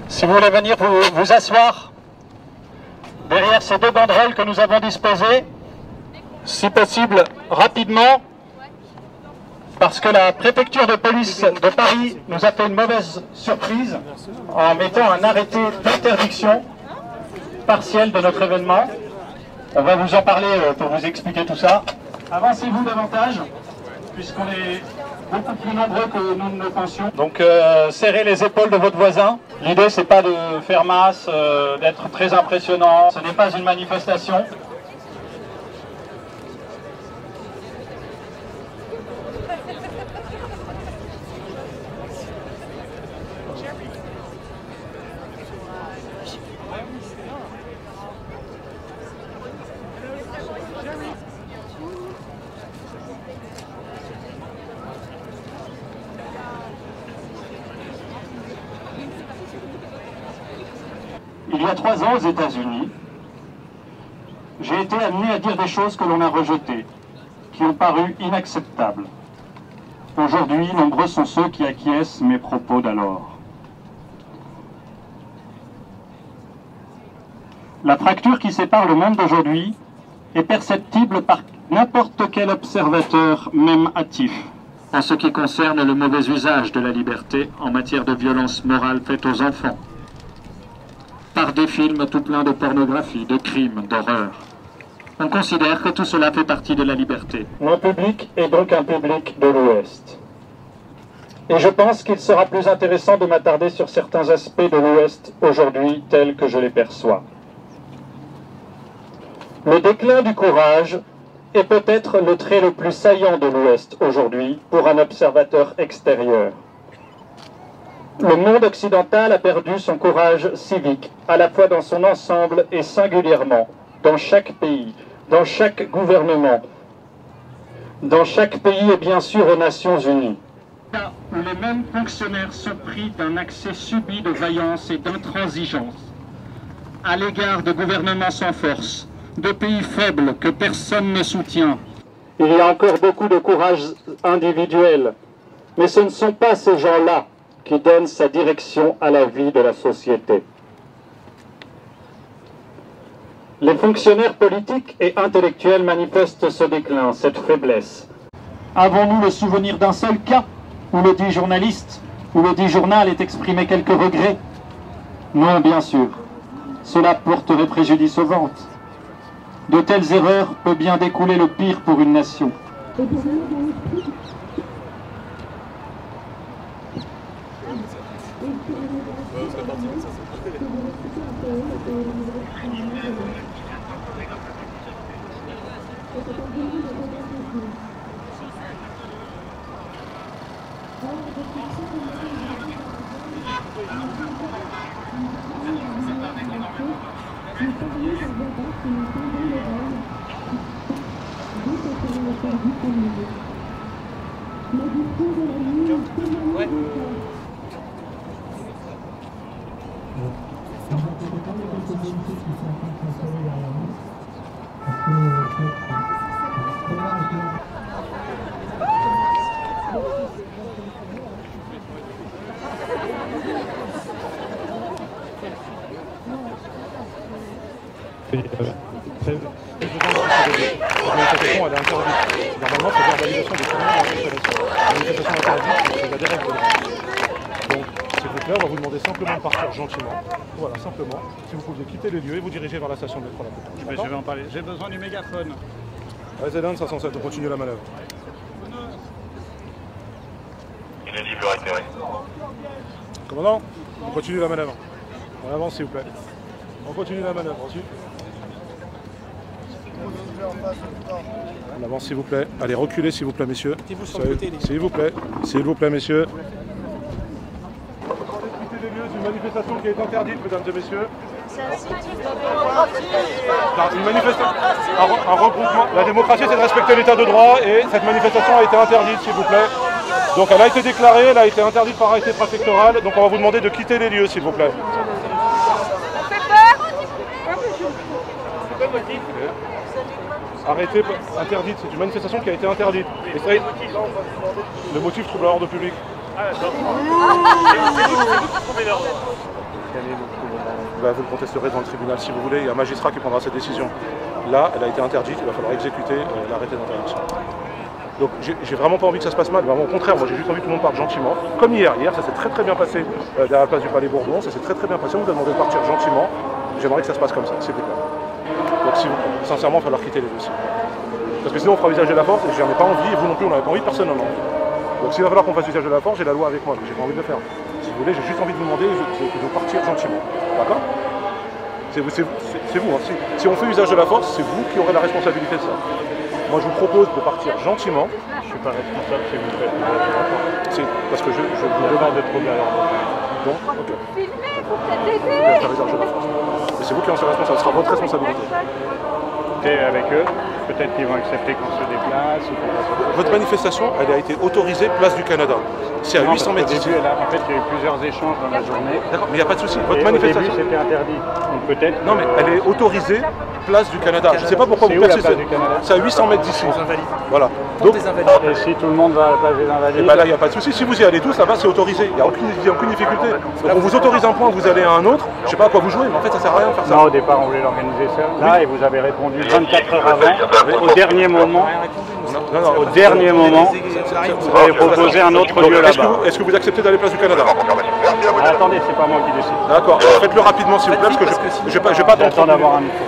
Si vous voulez venir vous asseoir derrière ces deux banderoles que nous avons disposées, si possible rapidement, parce que la préfecture de police de Paris nous a fait une mauvaise surprise en mettant un arrêté d'interdiction partielle de notre événement. On va vous en parler pour vous expliquer tout ça. Avancez-vous davantage, puisqu'on est beaucoup plus nombreux que nous ne le pensions. Donc serrez les épaules de votre voisin. L'idée c'est pas de faire masse, d'être très impressionnant. Ce n'est pas une manifestation. Il y a 3 ans aux États-Unis, j'ai été amené à dire des choses que l'on a rejetées, qui ont paru inacceptables. Aujourd'hui, nombreux sont ceux qui acquiescent mes propos d'alors. La fracture qui sépare le monde d'aujourd'hui est perceptible par n'importe quel observateur, même hâtif, en ce qui concerne le mauvais usage de la liberté en matière de violence morale faite aux enfants, par des films tout pleins de pornographie, de crimes, d'horreur. On considère que tout cela fait partie de la liberté. Mon public est donc un public de l'Ouest. Et je pense qu'il sera plus intéressant de m'attarder sur certains aspects de l'Ouest aujourd'hui tels que je les perçois. Le déclin du courage est peut-être le trait le plus saillant de l'Ouest aujourd'hui pour un observateur extérieur. Le monde occidental a perdu son courage civique, à la fois dans son ensemble et singulièrement, dans chaque pays, dans chaque gouvernement, dans chaque pays et bien sûr aux Nations Unies. Là où les mêmes fonctionnaires sont pris d'un accès subi de vaillance et d'intransigeance, à l'égard de gouvernements sans force, de pays faibles que personne ne soutient. Il y a encore beaucoup de courage individuel, mais ce ne sont pas ces gens-là qui donne sa direction à la vie de la société. Les fonctionnaires politiques et intellectuels manifestent ce déclin, cette faiblesse. Avons-nous le souvenir d'un seul cas où le dit journaliste, où le dit journal ait exprimé quelques regrets? Non, bien sûr. Cela porterait préjudice aux ventes. De telles erreurs peut bien découler le pire pour une nation. Ouais. manifestation elle est interdite. Normalement, c'est verbalisation des communes en installation. La manifestation interdite, c'est la dérèglement. Donc, s'il vous plaît, on va vous demander simplement de partir gentiment. Voilà, simplement. Si vous pouviez quitter les lieux et vous diriger vers la station de métro. Je vais en parler. J'ai besoin du mégaphone. Allez, Zédan, 507, on continue la manœuvre. Inaudible réitéré. Commandant, on continue la manœuvre. On avance, s'il vous plaît. On continue la manœuvre, ensuite. On avance, s'il vous plaît. Allez, reculez, s'il vous plaît, messieurs. S'il vous plaît, messieurs. Quittez les lieux d'une manifestation qui est interdite, mesdames et messieurs. Une manifestation, un regroupement. La démocratie, c'est de respecter l'état de droit et cette manifestation a été interdite, s'il vous plaît. Donc elle a été déclarée, elle a été interdite par arrêté préfectoral. Donc on va vous demander de quitter les lieux, s'il vous plaît. On fait peur. Arrêtez, interdite, c'est une manifestation qui a été interdite. Et ça, le motif trouble l'ordre public. Ah d'accord. C'est vous qui trouvez l'ordre. Vous le contesterez devant le tribunal si vous voulez, il y a un magistrat qui prendra cette décision. Là, elle a été interdite, il va falloir exécuter l'arrêté d'interdiction. Donc j'ai vraiment pas envie que ça se passe mal, vraiment au contraire, moi j'ai juste envie que tout le monde parte gentiment. Comme hier ça s'est très bien passé derrière la place du Palais Bourbon, ça s'est très bien passé, on vous a demandé de partir gentiment. J'aimerais que ça se passe comme ça, s'il vous plaît. Donc si vous, sincèrement, il va falloir quitter les dossiers. Parce que sinon on fera usage de la force et j'en ai pas envie, et vous non plus on n'avait pas envie, personne n'en a envie. Donc s'il va falloir qu'on fasse usage de la force, j'ai la loi avec moi, mais j'ai pas envie de le faire. Si vous voulez, j'ai juste envie de vous demander de partir gentiment. D'accord? C'est vous, hein. Si on fait usage de la force, c'est vous qui aurez la responsabilité de ça. Moi je vous propose de partir gentiment. Je ne suis pas responsable si vous faites usage de la force. C'est parce que je vous demande de troubler à l'ordre. Donc, ok. Mais c'est vous qui en serez responsable, ce sera votre responsabilité. Avec eux, peut-être qu'ils vont accepter qu'on se déplace ou qu'on fasse... Votre manifestation, elle a été autorisée place du Canada. C'est à 800 mètres d'ici. En fait, il y a eu plusieurs échanges dans la journée. D'accord, mais il n'y a pas de souci. Votre Au manifestation... début, c'était interdit. Donc peut-être... Non, mais elle est autorisée place du Canada. Je ne sais pas pourquoi vous persistez. C'est à 800 mètres d'ici. Voilà. Donc, et si tout le monde va à la place des Invalides... Et ben là, il n'y a pas de souci. Si vous y allez tous, là-bas, c'est autorisé. Il n'y a aucune difficulté. Donc on vous autorise un point, vous allez à un autre. Je ne sais pas à quoi vous jouez, mais en fait, ça ne sert à rien de faire ça. Non, au départ, on voulait l'organiser ça. Là, et vous avez répondu 24 heures avant. Au dernier moment... Au dernier moment, vous avez proposé un autre lieu là-bas. Est-ce que vous acceptez d'aller place du Canada? Attendez, c'est pas moi qui décide. D'accord, faites-le rapidement s'il vous plaît, parce que je ne vais pas attendre d'avoir un micro.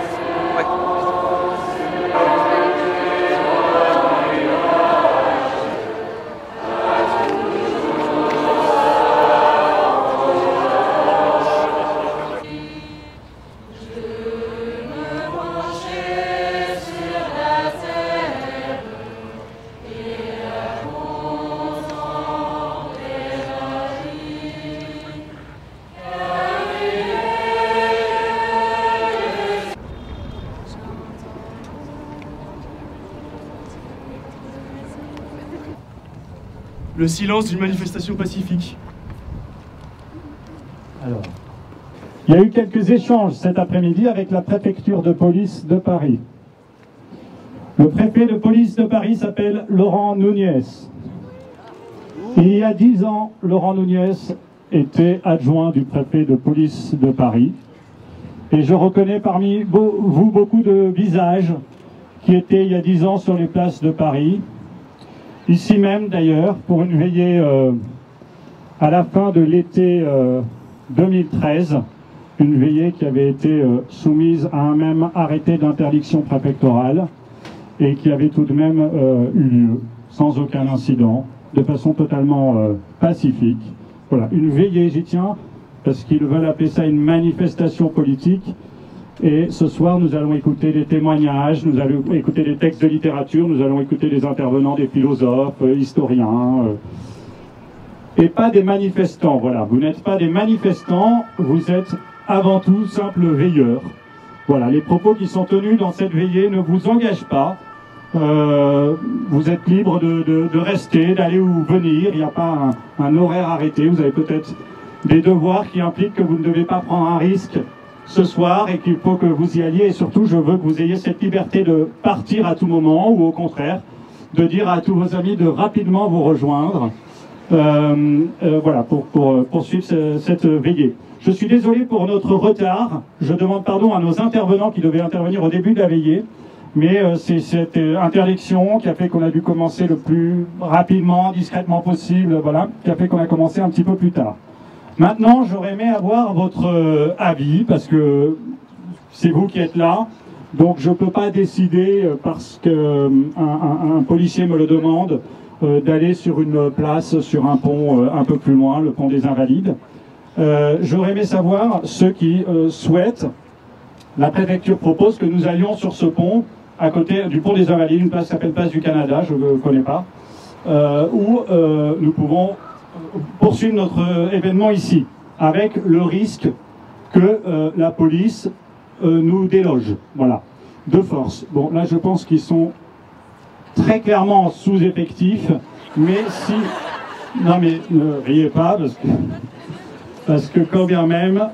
Le silence d'une manifestation pacifique. Alors, il y a eu quelques échanges cet après-midi avec la préfecture de police de Paris. Le préfet de police de Paris s'appelle Laurent Nunez. Il y a 10 ans, Laurent Nunez était adjoint du préfet de police de Paris. Et je reconnais parmi vous beaucoup de visages qui étaient il y a 10 ans sur les places de Paris. Ici même d'ailleurs, pour une veillée à la fin de l'été 2013, une veillée qui avait été soumise à un même arrêté d'interdiction préfectorale et qui avait tout de même eu lieu, sans aucun incident, de façon totalement pacifique. Voilà, une veillée, j'y tiens, parce qu'ils veulent appeler ça une manifestation politique. Et ce soir, nous allons écouter des témoignages, nous allons écouter des textes de littérature, nous allons écouter des intervenants, des philosophes, historiens, et pas des manifestants. Voilà, vous n'êtes pas des manifestants, vous êtes avant tout simples veilleurs. Voilà, les propos qui sont tenus dans cette veillée ne vous engagent pas. Vous êtes libre de rester, d'aller ou venir, il n'y a pas un horaire arrêté. Vous avez peut-être des devoirs qui impliquent que vous ne devez pas prendre un risque ce soir et qu'il faut que vous y alliez, et surtout je veux que vous ayez cette liberté de partir à tout moment ou au contraire de dire à tous vos amis de rapidement vous rejoindre voilà, pour poursuivre cette veillée. Je suis désolé pour notre retard, je demande pardon à nos intervenants qui devaient intervenir au début de la veillée, mais c'est cette interdiction qui a fait qu'on a dû commencer le plus rapidement, discrètement possible, voilà, qui a fait qu'on a commencé un petit peu plus tard. Maintenant, j'aurais aimé avoir votre avis, parce que c'est vous qui êtes là, donc je ne peux pas décider, parce qu'un policier me le demande, d'aller sur une place, sur un pont un peu plus loin, le pont des Invalides. J'aurais aimé savoir ceux qui souhaitent, la préfecture propose que nous allions sur ce pont, à côté du pont des Invalides, une place qui s'appelle Place du Canada, je ne connais pas, où nous pouvons poursuivre notre événement ici, avec le risque que la police nous déloge, voilà, de force. Bon, là je pense qu'ils sont très clairement sous-effectifs, mais si... Non mais ne riez pas, parce que quand bien même,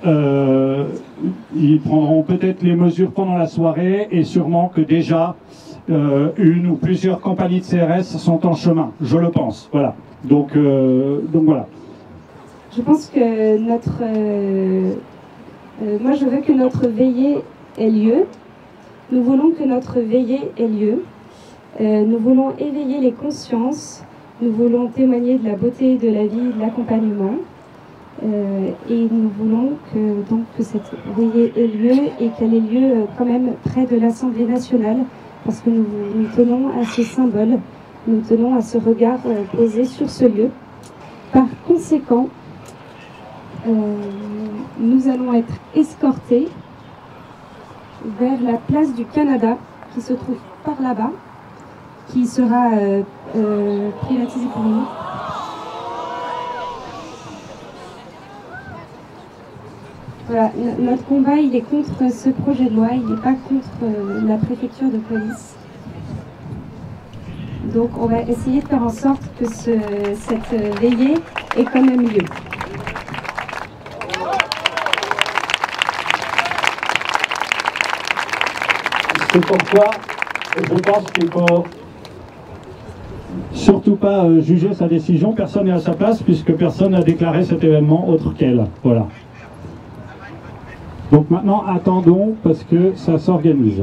ils prendront peut-être les mesures pendant la soirée et sûrement que déjà une ou plusieurs compagnies de CRS sont en chemin, je le pense. Voilà. Donc voilà. Je pense que moi je veux que notre veillée ait lieu. Nous voulons que notre veillée ait lieu. Nous voulons éveiller les consciences. Nous voulons témoigner de la beauté de la vie, de l'accompagnement. Et nous voulons que cette veillée ait lieu et qu'elle ait lieu quand même près de l'Assemblée nationale, parce que nous tenons à ce symbole, nous tenons à ce regard posé sur ce lieu. Par conséquent, nous allons être escortés vers la place du Canada, qui se trouve par là-bas, qui sera privatisée pour nous. Voilà, notre combat, il est contre ce projet de loi, il n'est pas contre la préfecture de police. Donc on va essayer de faire en sorte que cette veillée ait quand même lieu. C'est pourquoi je pense qu'il ne faut surtout pas juger sa décision. Personne n'est à sa place puisque personne n'a déclaré cet événement autre qu'elle. Voilà. Donc maintenant, attendons parce que ça s'organise.